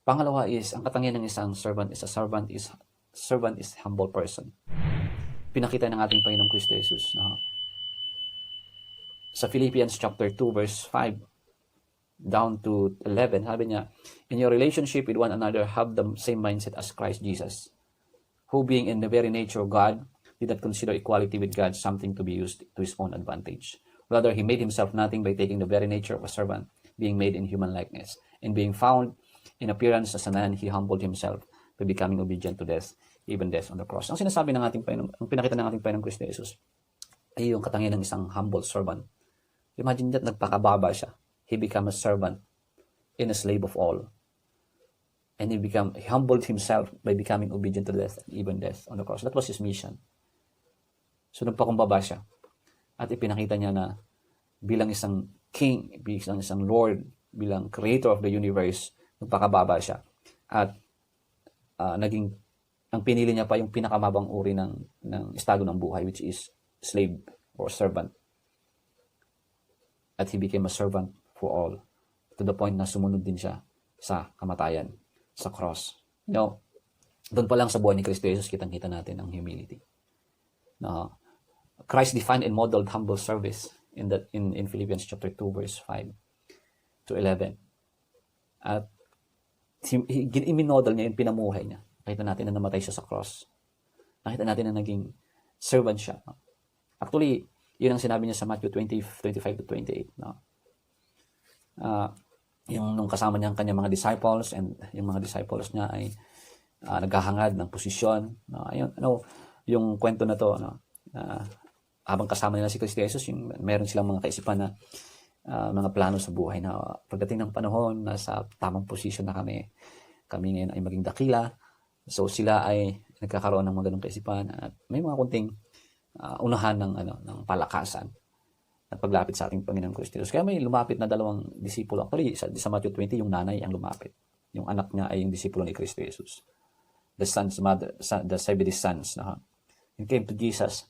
Pangalawa is, ang katangian ng isang servant is humble person. Pinakita ng ating Panginoong Kristo Jesus sa Philippians chapter 2 verse 5 down to 11, sabi niya, in your relationship with one another, have the same mindset as Christ Jesus, who being in the very nature of God, did not consider equality with God something to be used to his own advantage. Rather, he made himself nothing by taking the very nature of a servant, being made in human likeness. And being found in appearance as a man, he humbled himself by becoming obedient to death, even death on the cross. Ang sinasabi ng ating Panginoon, ang pinakita ng ating Panginoong Kristo Jesus, ay yung katangian ng isang humble servant. Imagine that, nagpakababa siya. He became a servant and a slave of all. And he humbled himself by becoming obedient to death, even death on the cross. That was his mission. So nagpakumbaba siya. At ipinakita niya na bilang isang king, bilang isang lord, bilang creator of the universe, nagpakababa siya. At ang pinili niya pa yung pinakamabang uri ng estado ng buhay, which is slave or servant. At he became a servant for all, to the point na sumunod din siya sa kamatayan, sa cross. Doon pa lang sa buhay ni Kristo Jesus, kitang-kita natin ang humility. Christ defined and modeled humble service in Philippians chapter 2 verse 5 to 11. At iminodel niya yung pinamuhay niya. Nakita natin na namatay siya sa cross. Nakita natin na naging servant siya. Actually, yun ang sinabi niya sa Matthew 20:25 to 28. Yung nung kasama niya ang kanyang mga disciples, and yung mga disciples niya ay naghahangad ng posisyon. Yung kwento na to, habang kasama nila si Kristo Jesus, meron silang mga kaisipan na mga plano sa buhay na pagdating ng panahon, nasa tamang posisyon na kami ngayon ay maging dakila. So sila ay nagkakaroon ng mga ganong kaisipan at may mga kunting unahan ng palakasan at paglapit sa ating Panginoong Kristo Jesus. Kaya may lumapit na dalawang disipulo. Actually, sa Matthew 20, yung nanay ang lumapit. Yung anak niya ay yung disipulo ni Kristo Jesus. The Zebedee's sons. He came to Jesus.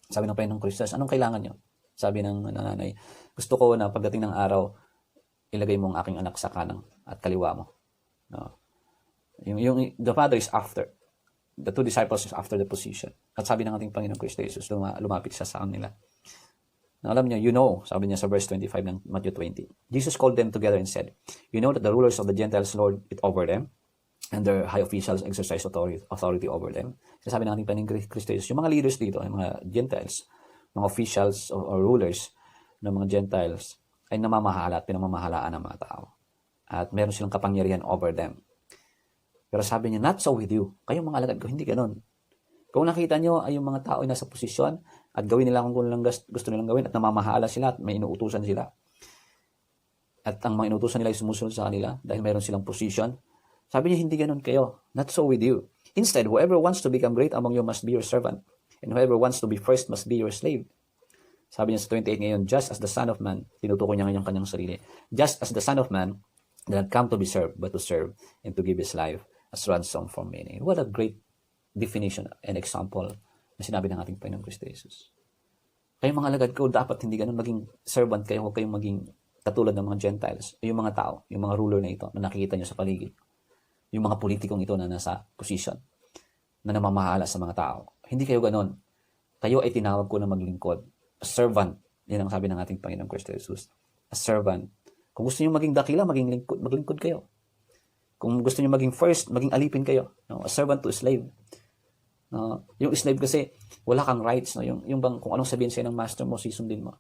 Sabi ng Panginoong Kristo, anong kailangan niyo? Sabi ng nanay, gusto ko na pagdating ng araw, ilagay mo ang aking anak sa kanang at kaliwa mo. The father is after. The two disciples is after the position. At sabi ng ating Panginoong Kristo Jesus, lumapit siya sa kanila. Alam niyo, sabi niya sa verse 25 ng Matthew 20. Jesus called them together and said, you know that the rulers of the Gentiles lord it over them, and their high officials exercise authority over them. Sabi ng ating Panginoong Kristo Jesus, yung mga leaders dito, yung mga Gentiles, mga officials or rulers ng mga Gentiles, ay namamahala at pinamamahalaan ng mga tao. At meron silang kapangyarihan over them. Pero sabi niya, not so with you. Kayong mga alagad ko, hindi ganun. Kung nakita nyo ay yung mga tao ay nasa posisyon at gawin nila kung nilang gusto nilang gawin at namamahala sila at may inuutusan sila. At ang mga inuutusan nila ay sumusunod sa kanila dahil mayroon silang position. Sabi niya, hindi ganun kayo. Not so with you. Instead, whoever wants to become great among you must be your servant. And whoever wants to be first must be your slave. Sabi niya sa 28 ngayon, just as the Son of Man, tinutukoy niya ngayon kanyang sarili, just as the Son of Man did not come to be served, but to serve and to give his life as ransom for many. What a great definition and example na sinabi ng ating Panginoong Kristo Jesus. Kayong mga alagad ko, dapat hindi ganun maging servant kayo, huwag kayong maging katulad ng mga Gentiles, yung mga tao, yung mga ruler na ito na nakikita nyo sa paligid. Yung mga politikong ito na nasa position, na namamahala sa mga tao. Hindi kayo ganun. Kayo ay tinawag ko na maglingkod. A servant. Yan ang sabi ng ating Panginoong Kristo Jesus. A servant. Kung gusto nyo maging dakila, maglingkod kayo. Kung gusto nyo maging first, maging alipin kayo. A servant to a slave. Yung slave kasi, wala kang rights. Yung bang, kung anong sabihin sa'yo ng master mo, susundin mo.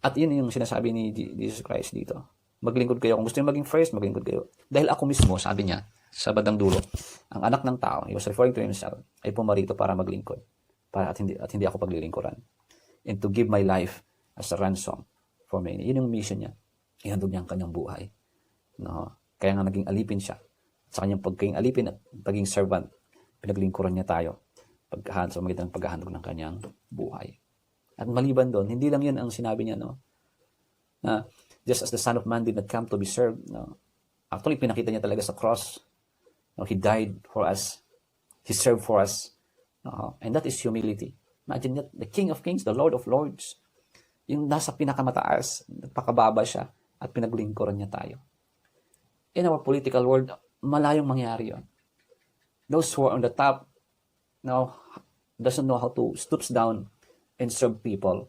At yun yung sinasabi ni Jesus Christ dito. Maglingkod kayo. Kung gusto nyo maging first, maglingkod kayo. Dahil ako mismo, sabi niya, sa bandang dulo, ang anak ng tao, he was referring to himself, ay pumarito para maglingkod. At hindi ako paglilingkuran. And to give my life as a ransom for many. Yun yung mission niya. Ihandog niya ang kanyang buhay. Kaya nga naging alipin siya. Sa kanyang pagiging alipin at pagiging servant, pinaglingkuran niya tayo sa magitan ng paghahandog ng kanyang buhay. At maliban doon, hindi lang yun ang sinabi niya, na just as the Son of Man did not come to be served. Actually, pinakita niya talaga sa cross. He died for us. He served for us. And that is humility. Imagine that, the King of Kings, the Lord of Lords, yung nasa pinakamataas, nagpakababa siya at pinaglingkuran niya tayo. in our political world, malayong mangyari yun. Those who are on the top now doesn't know how to stoops down and serve people.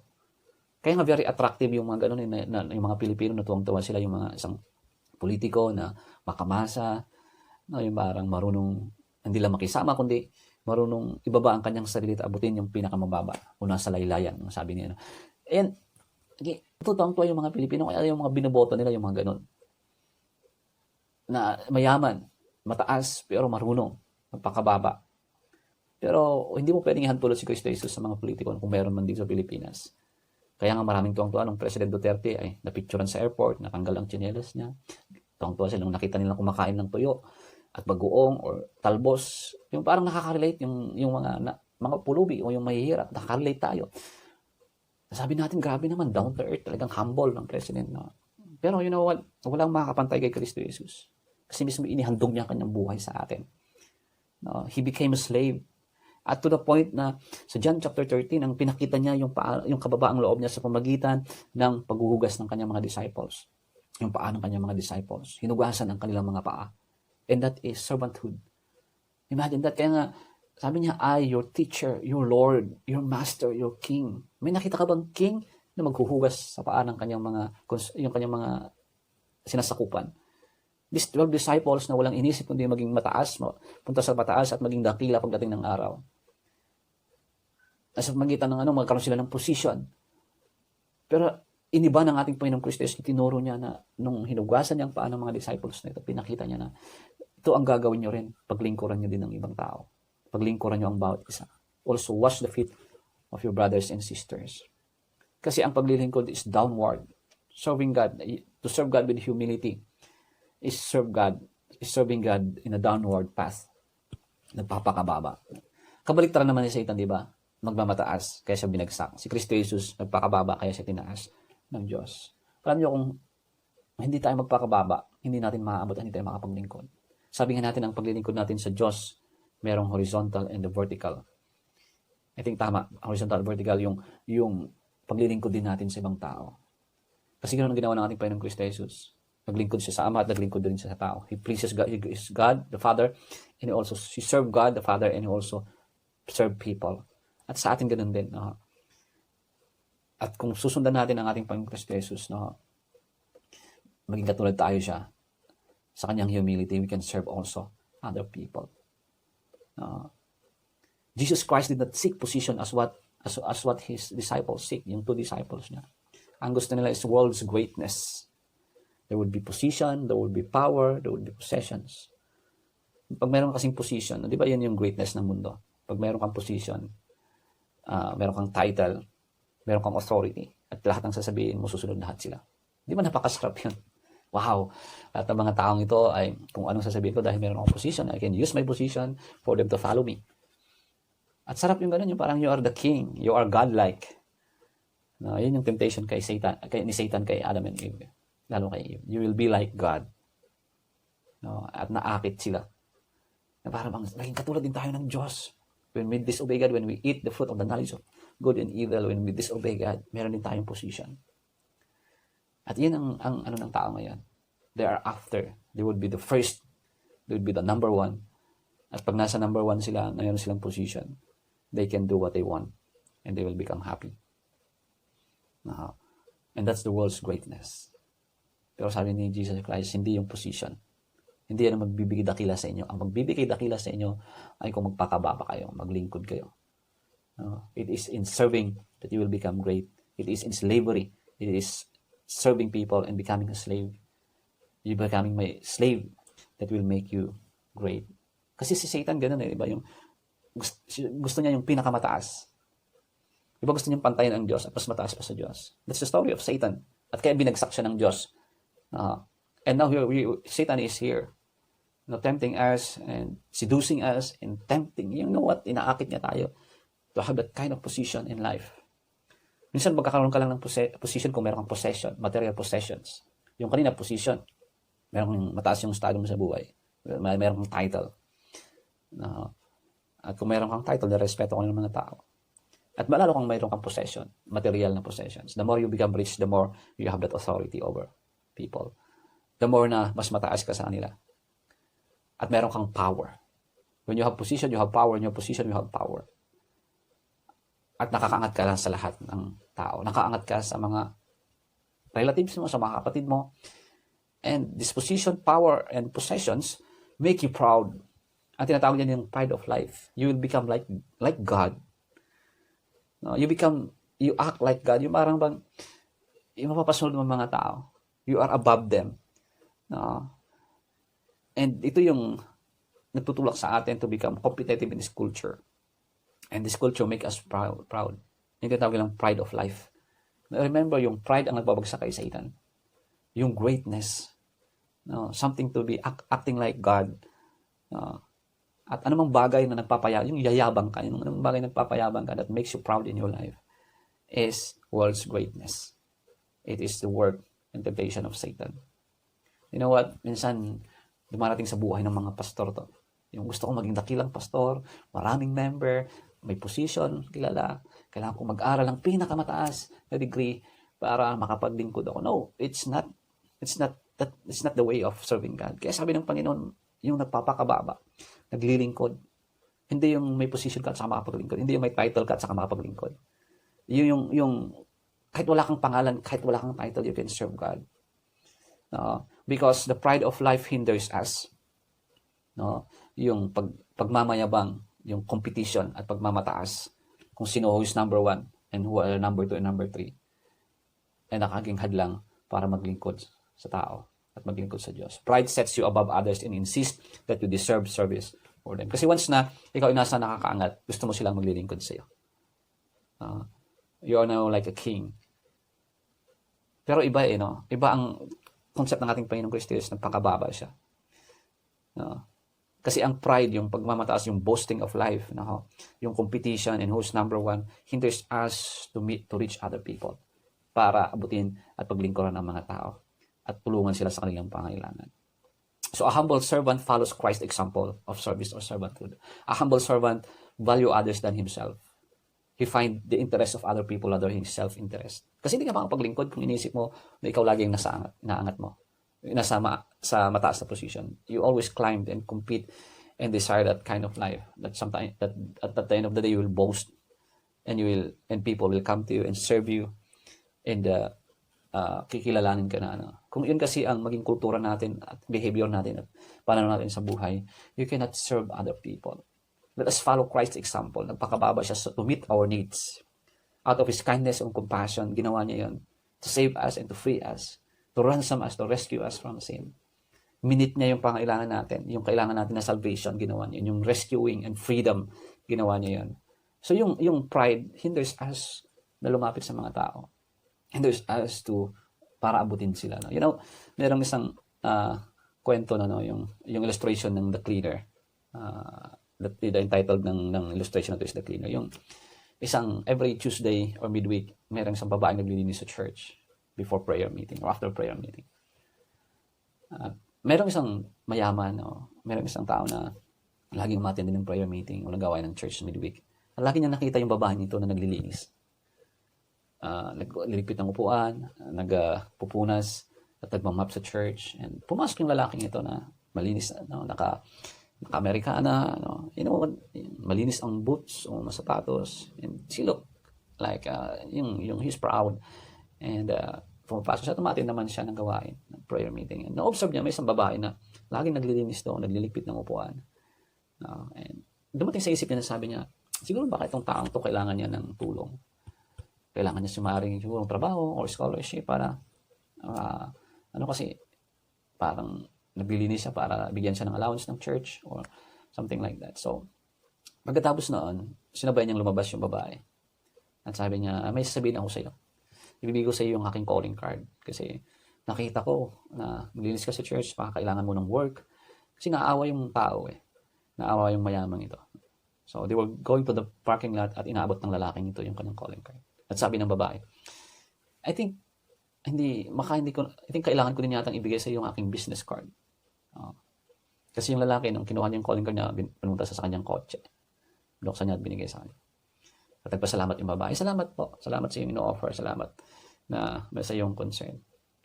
Kaya nga very attractive yung mga ganun, yung mga Pilipino na tuwang-tuwa sila, yung mga isang politiko na makamasa, no, yung parang marunong hindi lang makisama, kundi marunong ibaba ang kanyang sarili at abutin yung pinakamababa o nasa laylayan, sabi niya. And tuwang-tuwa yung mga Pilipino, kaya yung mga binoboto nila, yung mga ganun. Na mayaman, mataas, pero marunong, magpakababa. Pero hindi mo pwedeng ihantulot si Kristo Jesus sa mga politiko kung meron man dito sa Pilipinas. Kaya nga maraming tuwang-tuwa nung President Duterte ay napicturean sa airport, natanggal ang tsinelas niya. Tuwang-tuwa sila nung nakita nilang kumakain ng tuyo at bagoong or talbos. Yung parang nakaka-relate yung mga pulubi o yung mahihirap, nakaka-relate tayo. Sabi natin, grabe naman, down to earth, talagang humble ng President. No? Pero you know what? Walang makakapantay kay Kristo Jesus. Kasi mismo inihandog niya kanyang buhay sa atin. No? He became a slave. At to the point na sa John chapter 13, ang pinakita niya yung kababaang loob niya sa pamagitan ng paghuhugas ng kanyang mga disciples. Yung paa ng kanyang mga disciples. Hinugasan ang kanilang mga paa. And that is servanthood. Imagine that. Kaya nga, sabi niya, I, your teacher, your Lord, your master, your king. May nakita ka bang king na maghuhugas sa paa ng kanyang mga sinasakupan? These 12 disciples na walang inisip kundi maging mataas, punta sa mataas at maging dakila pagdating ng araw. Nasa magitan ng magkaroon sila ng position. Pero iniba ng ating Panginoong Kristo, itinuro niya na nung hinugasan niya ang paa ng mga disciples na ito, pinakita niya na ito ang gagawin niyo rin, paglingkuran niyo din ng ibang tao. Paglingkuran niyo ang bawat isa. Also, wash the feet of your brothers and sisters. Kasi ang paglilingkod is downward. Serving God, to serve God with humility, is serving God in a downward path. Nagpapakababa. Kabaliktaran naman ni Satan, di ba? Magmamataas, kaya siya binagsak. Si Kristo Jesus, nagpakababa, kaya siya tinaas ng Diyos. Alam niyo, kung hindi tayo magpakababa, hindi natin maaabot, hindi tayo makapaglingkod. Sabi nga natin, ang paglilingkod natin sa Diyos, merong horizontal and the vertical. I think tama, horizontal and vertical, yung paglilingkod din natin sa ibang tao. Kasi ganoon ang ginawa ng ating Panginoong Kristo Jesus. Naglingkod siya sa Ama at naglingkod din siya sa tao. He pleases God, he is God, the Father, and he served God, the Father, and he also served people. At sa atin ganun din. At kung susundan natin ang ating Panginoong Kristo Jesus, maging katulad tayo siya, sa kanyang humility, we can serve also other people. Jesus Christ did not seek position as what his disciples seek, yung 2 disciples niya. Ang gusto nila is world's greatness. There would be position, there would be power, there would be possessions. Pag meron kasing position, di ba yan yung greatness ng mundo? Pag meron kang position, meron kang title, meron kang authority, at lahat ng sasabihin mo, susunod lahat sila. Di ba napakasarap yun? Wow! Lahat ng mga taong ito ay kung anong sasabihin ko dahil meron akong position, I can use my position for them to follow me. At sarap yung ganun, yung parang you are the king, you are godlike. Yun yung temptation ni Satan kay Adam and Eve. Lalo kay Eve. You will be like God. At naakit sila. Na parang naging katulad din tayo ng Diyos. When we disobey God, when we eat the fruit of the knowledge of good and evil, when we disobey God, meron din tayong position. At yun ang ano ng tao ngayon. They are after. They would be the first. They would be the number one. At pag nasa number one sila, mayroon silang position, they can do what they want. And they will become happy. And that's the world's greatness. Pero sabi ni Jesus Christ, hindi yung position. Hindi yan ang magbibigay dakila sa inyo. Ang magbibigay dakila sa inyo ay kung magpakababa kayo, maglingkod kayo. It is in serving that you will become great. It is in slavery. It is serving people and becoming a slave. You becoming my slave that will make you great. Kasi si Satan ganun diba? Yung gusto niya yung pinakamataas. Diba gusto niyang pantayan ang Diyos at mas mataas pa sa Diyos. That's the story of Satan. At kaya binagsak siya ng Diyos. And now Satan is here, tempting us and seducing us and tempting. You know what? Inaakit niya tayo to have that kind of position in life. Minsan magkakaroon ka lang ng position kung meron kang possession, material possessions. Yung kanina position, meron mataas yung estado mo sa buhay. Meron kang title. At kung meron kang title, nirespeto ko ng mga tao. At malalo kang mayroon kang possession, material na possessions. The more you become rich, the more you have that authority over people. the more na mas mataas ka sa kanila. At meron kang power. When you have position, you have power. When you have position, you have power. At nakakaangat ka lang sa lahat ng tao. Nakaangat ka sa mga relatives mo, sa mga kapatid mo. And this position, power, and possessions make you proud. Ang tinatawag niyan yung pride of life. You will become like God. No, you act like God. Yung parang bang, yung mapapasunod ng mga tao. You are above them. No? And ito yung nagtutulak sa atin to become competitive in this culture. And this culture make us proud. Yung tinatawag lang pride of life. Remember, yung pride ang nagbabagsak kay Satan. Yung greatness. No, something to be acting like God. No. At anumang bagay na nagpapayabang, yung yayabang ka, yung anumang bagay na nagpapayabang ka that makes you proud in your life is world's greatness. It is the work and temptation of Satan. You know what? Minsan, dumarating sa buhay ng mga pastor to. Yung gusto kong maging dakilang pastor, maraming member, may position, kilala, kailangan kong mag-aral ng pinakamataas na degree para makapaglingkod ako. No, it's not the way of serving God. Kaya sabi ng Panginoon, yung nagpapakababa, naglilingkod, hindi yung may position ka at saka makapaglingkod, hindi yung may title ka at saka makapaglingkod. Yung kahit wala kang pangalan, kahit wala kang title, you can serve God. Because the pride of life hinders us. No? Yung pagmamayabang, yung competition at pagmamataas, kung sino who is number 1 and who are number 2 and number 3, ay nakaging hadlang para maglingkod sa tao at maglingkod sa Diyos. Pride sets you above others and insists that you deserve service for them. Kasi once na ikaw ay nasa nakakaangat, gusto mo silang maglilingkod sa iyo. You are now like a king. Pero iba no? Iba ang concept ng ating Panginoong Kristo is nagpakababa siya. No? Kasi ang pride, yung pagmamataas, yung boasting of life, no? Yung competition and who's number 1, hinders us to reach other people para abutin at paglingkuran ng mga tao at tulungan sila sa kanilang pangailangan. So a humble servant follows Christ's example of service or servanthood. A humble servant value others than himself. He find the interest of other people other than his self-interest. Kasi hindi ka makapaglingkod kung inisip mo na ikaw lagi yung naangat mo. Sa mataas na position. You always climb and compete and desire that kind of life. That sometimes that at the end of the day you will boast and people will come to you and serve you and kikilalanin ka na. Kung yun kasi ang maging kultura natin at behavior natin at pananaw natin sa buhay, you cannot serve other people. Let us follow Christ's example. Nagpakababa siya to meet our needs. Out of His kindness and compassion, ginawa niya yun to save us and to free us, to ransom us, to rescue us from sin. Minute niya yung pangailangan natin, yung kailangan natin na salvation, ginawa niya yun. Yung rescuing and freedom, ginawa niya yun. So yung pride hinders us na lumapit sa mga tao. Hinders us to para abutin sila. No? You know, merong isang kwento yung illustration ng The Cleaner. The entitled ng illustration na to is The Cleaner. Yung isang every Tuesday or midweek, merong isang babae naglilinis sa church before prayer meeting or after prayer meeting. Merong isang mayaman, merong isang tao na laging umattend ng prayer meeting o nagawa ng church midweek. Lagi niya nakita yung babae nito na naglilinis. Naglilipit ng upuan, nagpupunas, at nagmamap sa church. And pumasok yung lalaking ito na malinis, naka-Amerikana, malinis ang boots o sapatos. And she looked like, he's proud. And pumapasok siya, tumatin naman siya ng gawain ng prayer meeting. And na-observe niya, may isang babae na laging naglilinis doon, naglilipit ng upuan. And dumating sa isip niya na sabi niya, siguro baka itong taong to kailangan niya ng tulong. Kailangan niya sumaring siguro trabaho or scholarship para, kasi parang naglilinis siya para bigyan siya ng allowance ng church or something like that. So, pagkatapos noon, sinabay niyang lumabas yung babae. At sabi niya, may sasabihin ako sa iyo. Ibibigay ko sa iyo yung aking calling card. Kasi nakita ko na maglinis ka sa church, kailangan mo ng work. Kasi naawa yung tao Naawa yung mayamang ito. So, they were going to the parking lot at inaabot ng lalaking ito yung kanyang calling card. At sabi ng babae, I think kailangan ko din yatang ibigay sa iyo yung aking business card. Kasi yung lalaki, nung kinuha niya yung calling card niya, pinunta sa kanyang kotse. Binuksan niya at binigay sa kanya. At nagpasalamat yung babae. Salamat po. Salamat sa iyong ino-offer. Salamat na sa iyong concern.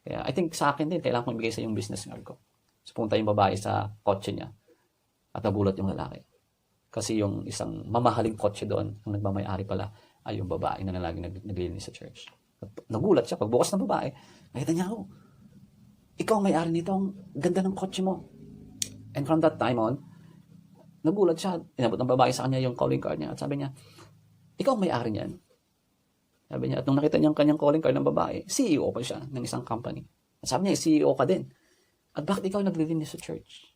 Kaya I think sa akin din, kailangan ko ibigay sa yung business card ko. So, pumunta yung babae sa kotse niya at nagulat yung lalaki. Kasi yung isang mamahaling kotse doon, yung nagmamayari pala, ay yung babae na laging naglilinis sa church. At nagulat siya, pagbukas ng babae, nakita niya ako, ikaw ang may-ari nito, ang ganda ng kotse mo. And from that time on, nagulat siya, inabot ng babae sa kanya yung calling card niya at sabi niya, ikaw ang may-ari niyan. Sabi niya, at nung nakita niya ang kanyang calling card ng babae, CEO pa siya ng isang company. At sabi niya, CEO ka din. At bakit ikaw naglilinis sa church?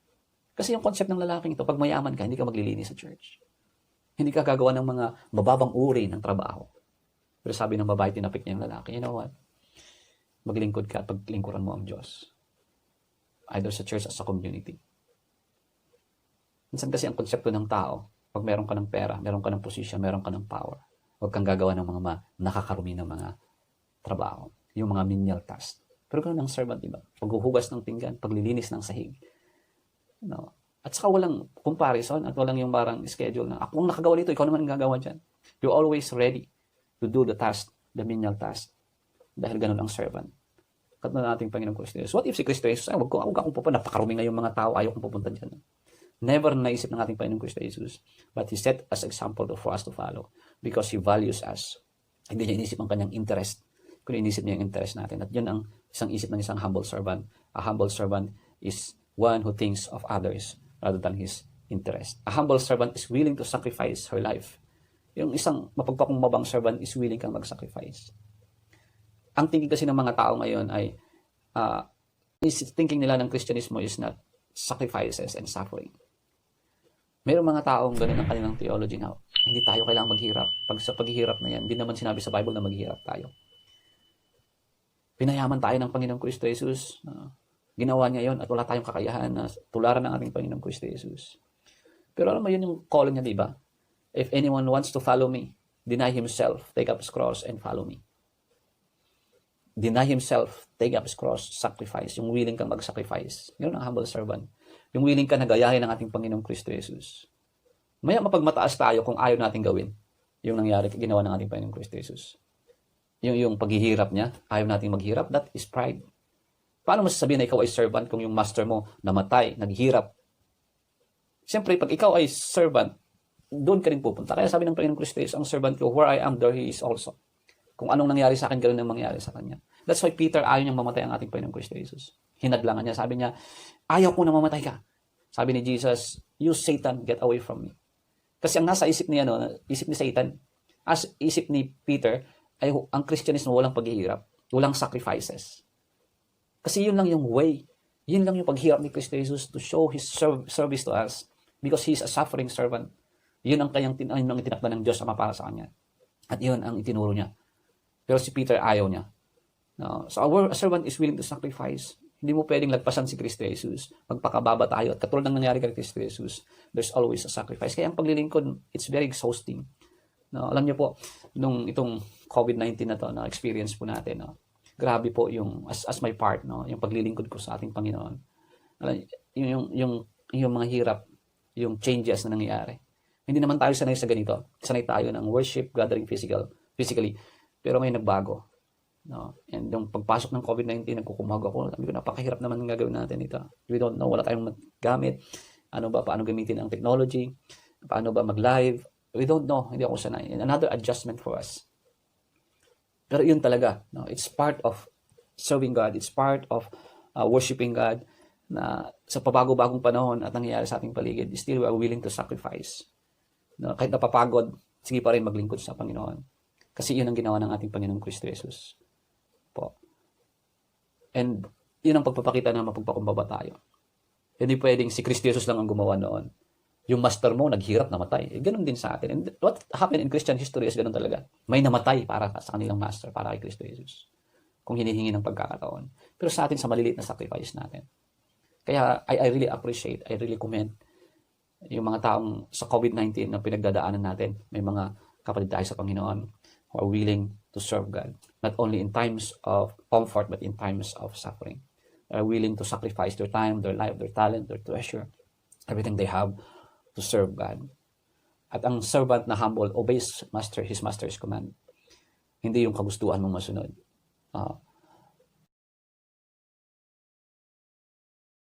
Kasi yung concept ng lalaking ito, pag mayaman ka, hindi ka maglilinis sa church. Hindi ka gagawa ng mga mababang uri ng trabaho. Pero sabi ng babae, tinapik niya yung lalaki, you know what? Maglingkod ka at paglingkuran mo ang Diyos. Either sa church or sa community. Minsan kasi ang konsepto ng tao, pag meron ka ng pera, meron ka ng position, meron ka ng power, huwag kang gagawa ng mga nakakarumi ng mga trabaho. Yung mga menial task. Pero ganoon ang servant, diba? Paghuhugas ng pinggan, paglilinis ng sahig. No? At saka walang comparison at walang yung parang schedule na ako ang nakagawa nito, ikaw naman ang gagawa dyan. You're always ready to do the task, the menial task. Dahil ganoon ang servant. Katulad ng ating Panginoong Kristo Jesus. What if si Kristo Jesus, wag akong pupunta, napakarumi nga yung mga tao, ayaw kong pupunta dyan. Never naisip ng ating Panginoong Kristo Jesus. But He set as example for us to follow because He values us. Hindi niya inisip ang kanyang interest, kung inisip niya yung interest natin. At yun ang isang isip ng isang humble servant. A humble servant is one who thinks of others rather than his interest. A humble servant is willing to sacrifice her life. Yung isang mapagpakumbabang servant is willing kang mag-sacrifice. Ang thinking kasi ng mga tao ngayon ay thinking nila ng Kristyanismo is not sacrifices and suffering. Mayroong mga taong ganun ang kanilang theology na hindi tayo kailangang maghirap. Pag sa paghihirap na yan, hindi naman sinabi sa Bible na maghirap tayo. Pinayaman tayo ng Panginoong Kristo Jesus. Ginawa niya yon at wala tayong kakayahan na tularan ng ating Panginoong Kristo Jesus. Pero alam mo yun yung call niya, di ba? If anyone wants to follow me, deny himself, take up his cross, and follow me. Deny himself, take up his cross, sacrifice. Yung willing kang mag-sacrifice. Yun ang humble servant. Yung willing ka na gayahin ng ating Panginoong Kristo Jesus. Maya mapagmataas tayo kung ayaw natin gawin yung nangyari, ginawa ng ating Panginoong Kristo Jesus. Yung paghihirap niya, ayaw natin maghirap, that is pride. Paano mo sasabihin na ikaw ay servant kung yung master mo namatay, naghirap? Siyempre, pag ikaw ay servant, doon ka rin pupunta. Kaya sabi ng Panginoong Kristo Jesus, ang servant ko, where I am, there He is also. Kung anong nangyari sa akin, ganoon ang mangyari sa kanya. That's why Peter, ayaw niyang mamatay ang ating Panginoong Kristo Jesus. Hinadlangan niya, sabi niya, ayaw ko na mamatay ka. Sabi ni Jesus, you Satan, get away from me. Kasi ang nasa isip ni Satan, as isip ni Peter, ay ang Kristyanismo walang paghihirap, walang sacrifices. Kasi yun lang yung way, yun lang yung paghirap ni Kristo Jesus to show His service to us because He is a suffering servant. Yun ang kanyang tinakda ng Diyos Ama para sa kanya. At yun ang itinuro niya. Pero si Peter ayaw niya. No? So a servant is willing to sacrifice. Hindi mo pwedeng lagpasan si Kristo Jesus. Magpakababa tayo. At katulad ng nangyari kay Kristo Jesus, there's always a sacrifice. Kaya ang paglilingkod, it's very exhausting. No, alam niyo po, nung itong COVID-19 na to, na experience po natin, no, grabe po yung, as my part, no, yung paglilingkod ko sa ating Panginoon. Yung mga hirap, yung changes na nangyayari. Hindi naman tayo sanay sa ganito. Sanay tayo ng worship, gathering physically. Pero ngayon nagbago. No? And yung pagpasok ng COVID-19, nagkukumag ako. Sabi ko, napakahirap naman ng gagawin natin ito. We don't know, wala tayong gamit. Paano gamitin ang technology? Paano ba mag-live? We don't know. Hindi ako sanay. And another adjustment for us. Pero yun talaga. No? It's part of serving God. It's part of worshiping God na sa pabago-bagong panahon at nangyayari sa ating paligid, still we are willing to sacrifice. No? Kahit napapagod, sige pa rin maglingkod sa Panginoon. Kasi yun ang ginawa ng ating Panginoong Kristo Jesus. Po. And yun ang pagpapakita na mapagpakumbaba tayo. Hindi pwedeng si Kristo Jesus lang ang gumawa noon. Yung master mo, naghirap, namatay. Ganun din sa atin. And what happened in Christian history is ganun talaga. May namatay para sa kanilang master, para kay Kristo Jesus. Kung hinihingi ng pagkakataon. Pero sa atin, sa maliliit na sacrifice natin. Kaya I really appreciate, I really commend yung mga taong sa COVID-19 na pinagdadaanan natin. May mga kapatid tayo sa Panginoon who are willing to serve God. Not only in times of comfort, but in times of suffering. They are willing to sacrifice their time, their life, their talent, their treasure, everything they have to serve God. At ang servant na humble obeys his master's command. Hindi yung kagustuhan mong masunod.